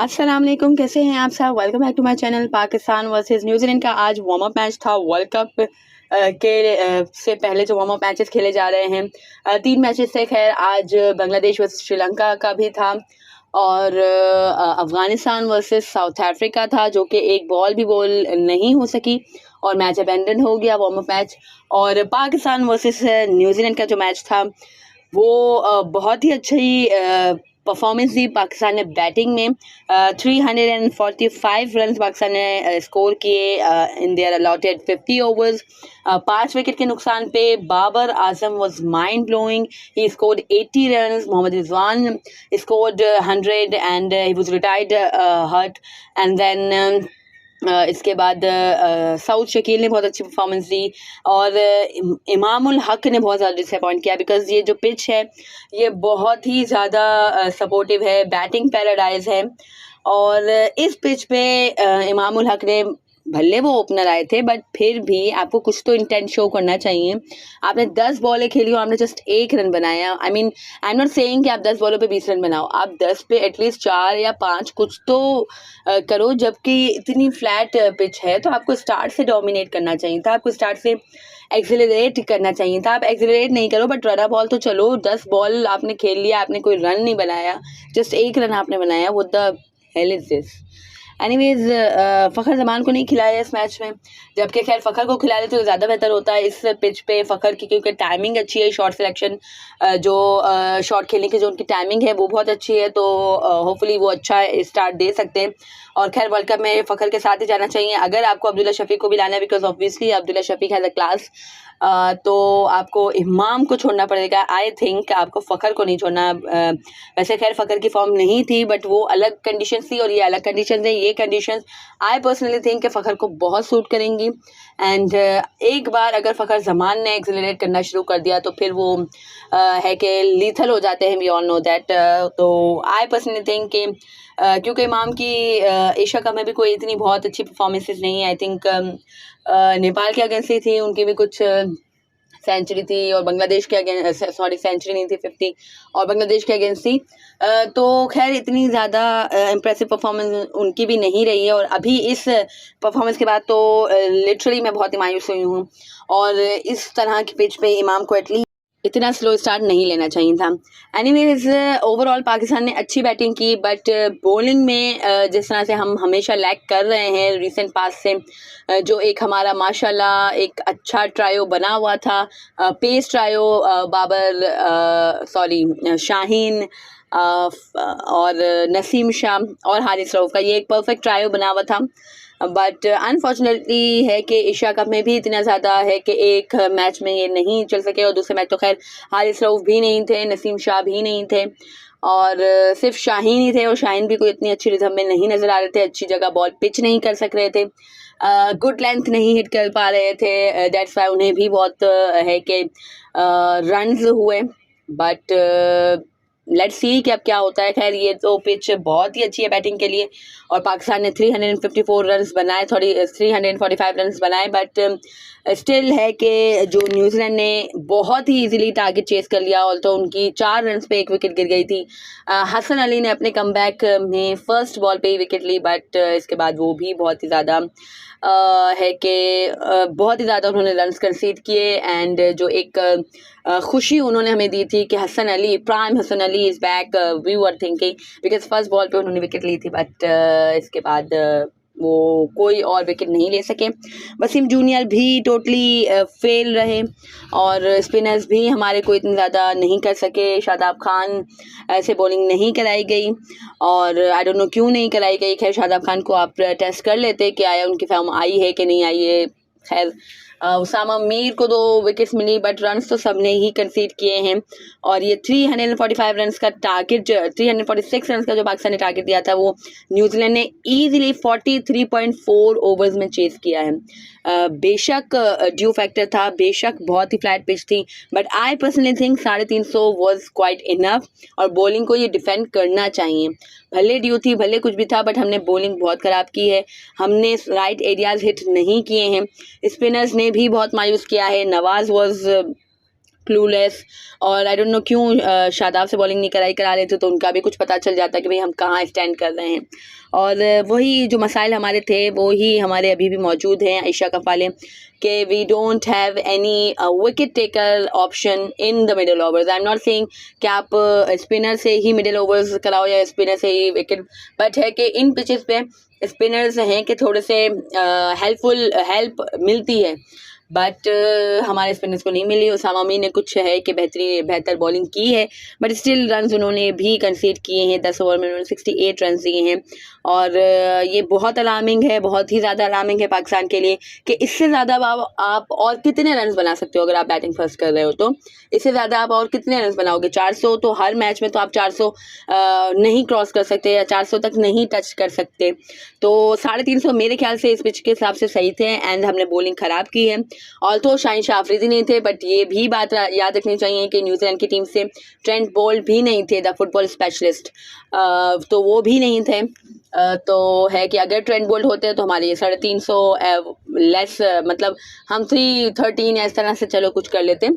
अस्सलाम वालेकुम, कैसे हैं आप सब। Welcome back to my channel. Pakistan versus New Zealand का आज वार्म अप मैच था। वर्ल्ड कप से पहले जो वार्म अप मैचेस खेले जा रहे हैं, 3 मैचेस थे। खैर आज बांग्लादेश वर्सेस श्रीलंका का भी था और अफ़गानिस्तान वर्सेस साउथ अफ्रीका था, जो कि एक बॉल भी बॉल नहीं हो सकी और मैच अबेंडन हो गया वार्म अप मैच। और पाकिस्तान वर्सेस न्यूजीलैंड का जो मैच था वो बहुत ही अच्छी परफॉर्मेंस दी पाकिस्तान ने बैटिंग में। 345 रन पाकिस्तान ने स्कोर किए in their allotted 50 overs. 5 wicket के नुकसान पे Babar Azam was mind blowing. He scored 80 run. Mohammad Rizwan scored 100 and he was retired hurt. And then इसके बाद सऊद शकील ने बहुत अच्छी परफॉर्मेंस दी और इमामुल हक ने बहुत ज़्यादा डिसअपॉइंट किया, बिकॉज़ ये जो पिच है ये बहुत ही ज़्यादा सपोर्टिव है, बैटिंग पैराडाइज है। और इस पिच पे इमामुल हक ने, भले वो ओपनर आए थे बट फिर भी आपको कुछ तो इंटेंट शो करना चाहिए। आपने 10 बॉलें खेली और आपने जस्ट 1 रन बनाया। आई एम नॉट सेइंग कि आप 10 बॉलों पे 20 रन बनाओ, आप 10 पे एटलीस्ट 4 या 5 कुछ तो करो। जबकि इतनी फ्लैट पिच है तो आपको स्टार्ट से डोमिनेट करना चाहिए था, आपको स्टार्ट से एक्सिलरेट करना चाहिए था। आप एक्सिलरेट नहीं करो बट रन बॉल तो चलो। 10 बॉल आपने खेल लिया, आपने कोई रन नहीं बनाया, जस्ट 1 रन आपने बनाया। What the hell is this. Anyways Fakhar Zaman को नहीं खिलाया इस मैच में, जबकि खैर फ़खर को खिला देते तो ज़्यादा बेहतर होता है इस पिच पे फ़खर की, क्योंकि टाइमिंग अच्छी है, शॉट सिलेक्शन जो शॉट खेलने की जो उनकी टाइमिंग है वो बहुत अच्छी है, तो होपफुली वो अच्छा स्टार्ट दे सकते हैं। और खैर वर्ल्ड कप में फ़खर के साथ ही जाना चाहिए। अगर आपको अब्दुल्ला शफीक को भी लाना है, because obviously Abdullah Shafique has a class, तो आपको इमाम को छोड़ना पड़ेगा। आई थिंक आपको फ़खर को नहीं छोड़ना। वैसे खैर फ़खर की फॉर्म नहीं थी बट वो अलग कंडीशन थी और ये अलग कंडीशन है। ये कंडीशन आई पर्सनली थिंक कि फ़खर को बहुत सूट करेंगी। एंड एक बार अगर फ़खर जमान ने एक्सिलरेट करना शुरू कर दिया तो फिर वो है कि लीथल हो जाते हैं। We all know that. तो आई पर्सनली थिंक कि क्योंकि इमाम की एशिया कप में भी कोई इतनी बहुत अच्छी परफॉर्मेंसेस नहीं है। आई थिंक नेपाल के अगेंस्ट ही थी, उनकी भी कुछ सेंचुरी थी, और बांग्लादेश के अगेंस्ट, सॉरी सेंचुरी नहीं थी, 50, और बांग्लादेश के अगेंस्ट थी। तो खैर इतनी ज़्यादा इम्प्रेसिव परफॉर्मेंस उनकी भी नहीं रही है। और अभी इस परफॉर्मेंस के बाद तो लिटरली मैं बहुत ही मायूस हुई हूँ। और इस तरह की पिच पे इमाम को एटलीस्ट इतना स्लो स्टार्ट नहीं लेना चाहिए था। एनीवेज ओवरऑल पाकिस्तान ने अच्छी बैटिंग की, बट बॉलिंग में जिस तरह से हम हमेशा लैग कर रहे हैं रिसेंट पास से, जो एक हमारा माशाल्लाह एक अच्छा ट्रायो बना हुआ था, pace trio, Babar, sorry Shaheen और नसीम शाह और हारिस रऊफ का, ये एक परफेक्ट ट्रायो बना हुआ था। बट अनफॉर्चुनेटली है कि एशिया कप में भी इतना ज़्यादा है कि एक मैच में ये नहीं चल सके, और दूसरे मैच तो खैर हारिस रऊफ भी नहीं थे, नसीम शाह भी नहीं थे, और सिर्फ शाहीन ही थे, और शाहीन भी कोई इतनी अच्छी रिदम में नहीं नज़र आ रहे थे, अच्छी जगह बॉल पिच नहीं कर सक रहे थे, गुड लेंथ नहीं हिट कर पा रहे थे। दैट्स वाई उन्हें भी बहुत है कि रन्स हुए। बट लेट्स सी कि अब क्या होता है। खैर ये तो पिच बहुत ही अच्छी है बैटिंग के लिए, और पाकिस्तान ने 354 रन्स बनाए, सॉरी 345 रन्स बनाए, बट स्टिल है कि जो न्यूजीलैंड ने बहुत ही इजीली टारगेट चेस कर लिया, और तो उनकी 4 रन्स पे 1 विकेट गिर गई थी। हसन अली ने अपने कमबैक में फर्स्ट बॉल पे ही विकेट ली, बट इसके बाद वो भी बहुत ही ज़्यादा है कि बहुत ही ज़्यादा उन्होंने रन्स कंसीड किए। एंड जो एक खुशी उन्होंने हमें दी थी कि Hasan Ali, prime Hasan Ali is back, we were thinking, because first ball पे उन्होंने विकेट ली थी, बट इसके बाद वो कोई और विकेट नहीं ले सके। वसीम जूनियर भी टोटली फेल रहे, और स्पिनर्स भी हमारे को इतनी ज़्यादा नहीं कर सके। शादाब खान ऐसे बॉलिंग नहीं कराई गई, और आई डोंट नो क्यों नहीं कराई गई। खैर शादाब खान को आप टेस्ट कर लेते कि आया उनकी फॉर्म आई है कि नहीं आई है। खैर उसामा मीर को 2 विकेट्स मिली, बट रन्स तो सबने ही कंसीड किए हैं। और ये 345 रन्स का टारगेट, 346 रन्स का जो पाकिस्तान ने टारगेट दिया था, वो न्यूजीलैंड ने ईजिली 43.4 ओवर्स में चेस किया है। बेशक ड्यू फैक्टर था, बेशक बहुत ही फ्लैट पिच थी, but I personally think 350 was quite enough, और बॉलिंग को ये डिफेंड करना चाहिए। भले ड्यू थी, भले कुछ भी था, बट हमने बॉलिंग बहुत ख़राब की है, हमने राइट एरियाज हिट नहीं किए हैं। स्पिनर्स ने भी बहुत मायूस किया है। नवाज वॉज क्लूलेस, और आई डोंट नो क्यों शादाब से बॉलिंग नहीं करा रहे थे, तो उनका भी कुछ पता चल जाता कि भाई हम कहाँ स्टैंड कर रहे हैं। और वही जो मसाइल हमारे थे वो ही हमारे अभी भी मौजूद हैं आयशा कफाले, कि we don't have any wicket taker option in the middle overs. I am not saying कि आप स्पिनर से ही मिडल ओवर्स कराओ या स्पिनर से ही विकेट, बट है कि इन पिचेस पे स्पिनर्स हैं कि थोड़े से हेल्प मिलती है, बट हमारे स्पिनर्स को नहीं मिली। उसामा मीर ने कुछ है कि बेहतर बॉलिंग की है, बट स्टिल रन्स उन्होंने भी कंसीड किए हैं। 10 ओवर में उन्होंने 68 रन दिए हैं, और ये बहुत अलार्मिंग है, बहुत ही ज़्यादा अलार्मिंग है पाकिस्तान के लिए कि इससे ज़्यादा आप और कितने रन बना सकते हो अगर आप बैटिंग फर्स्ट कर रहे हो। तो इससे ज़्यादा आप और कितने रन बनाओगे? 400 तो हर मैच में तो आप 400 नहीं क्रॉस कर सकते या 400 तक नहीं टच कर सकते। तो 350 मेरे ख्याल से इस पिच के हिसाब से सही थे, एंड हमने बॉलिंग ख़राब की है। ऑल्थो शाहीन शाह अफरीदी नहीं थे, बट ये भी बात याद रखनी चाहिए कि न्यूजीलैंड की टीम से ट्रेंट बोल्ट भी नहीं थे, द फुटबॉल स्पेशलिस्ट, तो वो भी नहीं थे। तो है कि अगर ट्रेंट बोल्ट होते तो हमारे ये 350 लेस, मतलब हम 313 इस तरह से चलो कुछ कर लेते,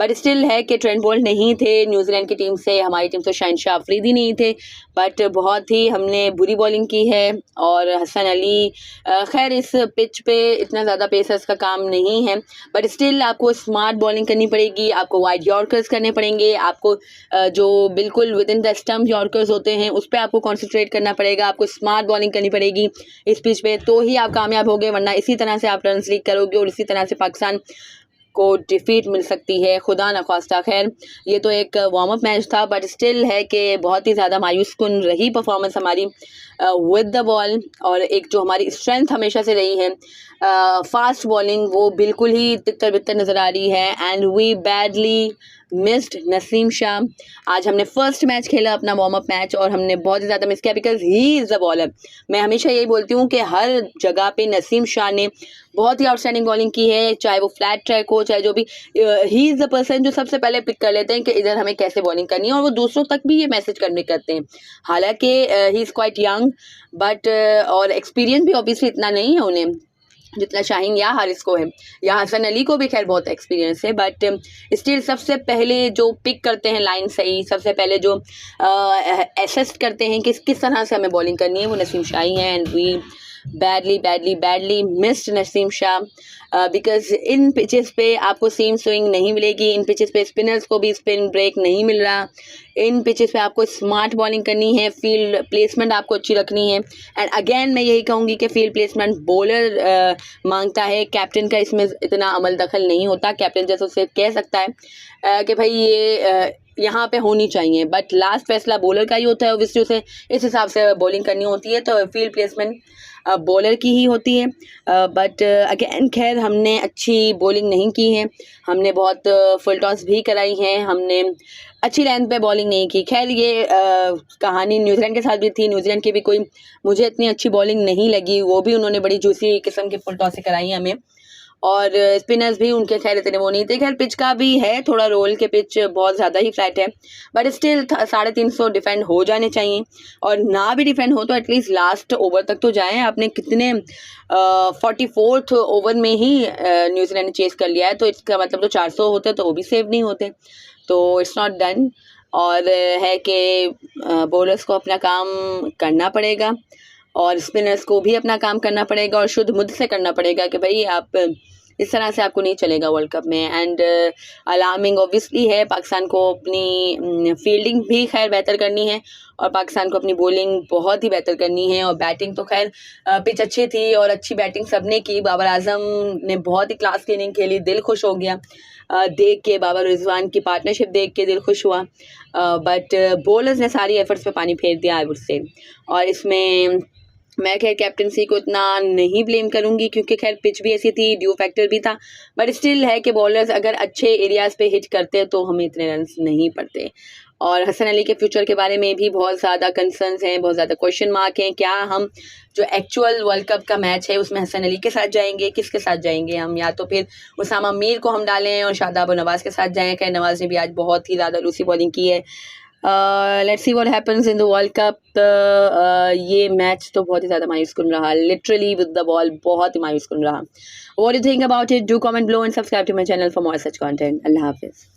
बट स्टिल है कि ट्रेंट बोल्ट नहीं थे न्यूजीलैंड की टीम से, हमारी टीम से शाहीन शाह अफरीदी नहीं थे, बट बहुत ही हमने बुरी बॉलिंग की है। और हसन अली, खैर इस पिच पे इतना ज़्यादा पेसर्स का काम नहीं है, बट स्टिल आपको स्मार्ट बॉलिंग करनी पड़ेगी, आपको वाइड यॉर्कर्स करने पड़ेंगे, आपको जो बिल्कुल with in the stump yorkers होते हैं उस पर आपको कॉन्सेंट्रेट करना पड़ेगा, आपको स्मार्ट बॉलिंग करनी पड़ेगी इस पिच पे, तो ही आप कामयाब होगे, वरना इसी तरह से आप रन लीक करोगे और इसी तरह से पाकिस्तान को डिफीट मिल सकती है, खुदा न खास्ता। खैर ये तो एक वार्म अप मैच था, बट स्टिल है कि बहुत ही ज़्यादा मायूस कुन रही परफॉर्मेंस हमारी विद द बॉल, और एक जो हमारी स्ट्रेंथ हमेशा से रही है फास्ट बॉलिंग, वो बिल्कुल ही तितर बितर नज़र आ रही है। And we badly missed Naseem Shah. आज हमने फर्स्ट मैच खेला अपना वार्म अप मैच, और हमने बहुत ही ज़्यादा मिस किया because he is the bowler. मैं हमेशा यही बोलती हूँ कि हर जगह पे नसीम शाह ने बहुत ही आउटस्टैंडिंग बॉलिंग की है, चाहे वो फ्लैट ट्रैक हो, चाहे जो भी। ही इज़ द पर्सन जो सबसे पहले पिक कर लेते हैं कि इधर हमें कैसे बॉलिंग करनी है, और वो दूसरों तक भी ये मैसेज करने करते हैं। हालांकि he is quite young, but और एक्सपीरियंस भी ऑब्वियसली इतना नहीं है उन्हें जितना शाहीन या हारिस को है, या हसन अली को भी खैर बहुत एक्सपीरियंस है, बट स्टिल सबसे पहले जो पिक करते हैं लाइन सही, सबसे पहले जो एसेस्ट करते हैं कि किस तरह से हमें बॉलिंग करनी है, वो नसीम शाही हैं। And we badly missed Naseem Shah, because in pitches पे आपको सेम स्विंग नहीं मिलेगी, इन पिचेस पे स्पिनर्स को भी स्पिन ब्रेक नहीं मिल रहा, इन पिचेस पे आपको स्मार्ट बॉलिंग करनी है, फील्ड प्लेसमेंट आपको अच्छी रखनी है। एंड अगेन मैं यही कहूँगी कि फील्ड प्लेसमेंट बॉलर मांगता है, कैप्टन का इसमें इतना अमल दखल नहीं होता। कैप्टन जैसे उसे कह सकता है कि भाई ये यहाँ पे होनी चाहिए, बट लास्ट फैसला बॉलर का ही होता है, ऑब्वियसली उसे इस हिसाब से बॉलिंग करनी होती है, तो फील्ड प्लेसमेंट बॉलर की ही होती है। बट अगेन खैर हमने अच्छी बॉलिंग नहीं की है, हमने बहुत फुल टॉस भी कराई हैं, हमने अच्छी लेंथ पे बॉलिंग नहीं की। खैर ये कहानी न्यूजीलैंड के साथ भी थी, न्यूजीलैंड की भी कोई मुझे इतनी अच्छी बॉलिंग नहीं लगी, वो भी उन्होंने बड़ी जूसी किस्म की फुल टॉस कराई हमें, और स्पिनर्स भी उनके खैर इतने वो नहीं थे। खैर पिच का भी है थोड़ा रोल, के पिच बहुत ज़्यादा ही फ्लैट है, बट स्टिल 350 डिफेंड हो जाने चाहिए, और ना भी डिफेंड हो तो एटलीस्ट लास्ट ओवर तक तो जाएं। आपने कितने 44th ओवर में ही न्यूजीलैंड ने चेस कर लिया है, तो इसका मतलब तो 400 होते तो वो भी सेव नहीं होते, तो इट्स नॉट डन। और है कि बॉलर्स को अपना काम करना पड़ेगा, और स्पिनर्स को भी अपना काम करना पड़ेगा, और शुद्ध मुद्द से करना पड़ेगा कि भाई आप इस तरह से आपको नहीं चलेगा वर्ल्ड कप में। एंड अलार्मिंग ऑब्वियसली है, पाकिस्तान को अपनी फील्डिंग भी खैर बेहतर करनी है, और पाकिस्तान को अपनी बॉलिंग बहुत ही बेहतर करनी है, और बैटिंग तो खैर पिच अच्छी थी और अच्छी बैटिंग सबने की। बाबर आजम ने बहुत ही क्लास की इनिंग खेली, दिल खुश हो गया देख के, बाबर रिजवान की पार्टनरशिप देख के दिल खुश हुआ, बट बॉलर्स ने सारी एफर्ट्स पे पानी फेर दिया आई वुड से। और इसमें मैं खैर कैप्टनसी को इतना नहीं ब्लेम करूंगी, क्योंकि खैर पिच भी ऐसी थी, ड्यू फैक्टर भी था, बट स्टिल है कि बॉलर्स अगर अच्छे एरियाज़ पे हिट करते तो हमें इतने रन नहीं पड़ते। और हसन अली के फ्यूचर के बारे में भी बहुत ज़्यादा कंसर्न्स हैं, बहुत ज़्यादा क्वेश्चन मार्क हैं। क्या हम जो एक्चुअल वर्ल्ड कप का मैच है उसमें हसन अली के साथ जाएंगे, किसके साथ जाएंगे हम, या तो फिर उसामा मीर को हम डालें और शादाब और नवाज़ के साथ जाएँ। खैर नवाज़ ने भी आज बहुत ही ज़्यादा लूसी बॉलिंग की है। Let's see what happens in the world cup. ये मैच तो बहुत ही ज़्यादा मायूस कुन रहा, लिटरली विद द बॉल बहुत ही मायूस कुन रहा। What do you think about it? Do comment below and subscribe to my channel for more such content. अल्लाह हाफिज़।